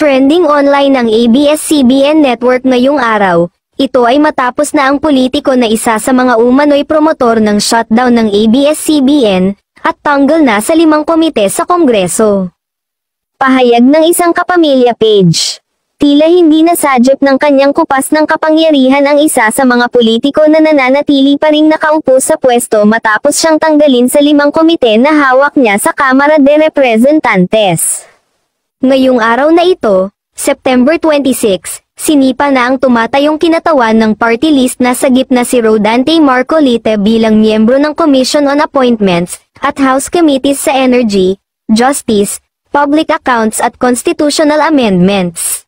Trending online ang ABS-CBN network ngayong araw. Ito ay matapos na ang politiko na isa sa mga umano'y promotor ng shutdown ng ABS-CBN at tanggal na sa 5 komite sa Kongreso. Pahayag ng isang kapamilya page. Tila hindi nasadyep ng kanyang kupas ng kapangyarihan ang isa sa mga politiko na nananatili pa ring nakaupo sa pwesto matapos siyang tanggalin sa 5 komite na hawak niya sa Kamara de Representantes. Ngayong araw na ito, September 26, sinipa na ang tumatayong kinatawan ng party list na sagip na si Rodante Marcolita bilang miyembro ng Commission on Appointments at House Committees sa Energy, Justice, Public Accounts at Constitutional Amendments.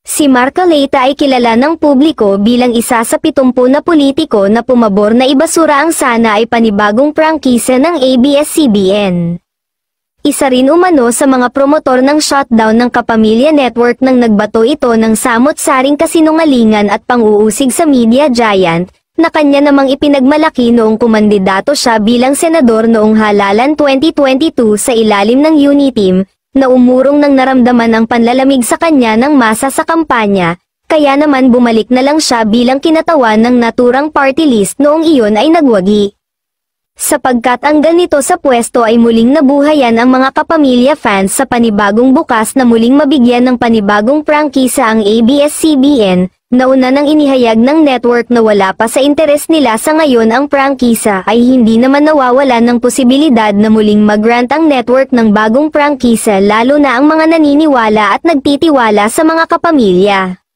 Si Marcolita ay kilala ng publiko bilang isa sa 70 na politiko na pumabor na ibasura ang sana ay panibagong prangkisa ng ABS-CBN. Isa rin umano sa mga promotor ng shutdown ng Kapamilya Network nang nagbato ito ng samot-saring kasinungalingan at pang-uusig sa media giant, na kanya namang ipinagmalaki noong kumandidato siya bilang senador noong halalan 2022 sa ilalim ng Uniteam, na umurong nang naramdaman ang panlalamig sa kanya ng masa sa kampanya, kaya naman bumalik na lang siya bilang kinatawan ng naturang party list noong iyon ay nagwagi. Sapagkat ang ganito sa pwesto ay muling nabuhayan ang mga kapamilya fans sa panibagong bukas na muling mabigyan ng panibagong prangkisa ang ABS-CBN, nauna nang inihayag ng network na wala pa sa interes nila sa ngayon ang prangkisa ay hindi naman nawawalan ng posibilidad na muling mag-grant ang network ng bagong prangkisa lalo na ang mga naniniwala at nagtitiwala sa mga kapamilya.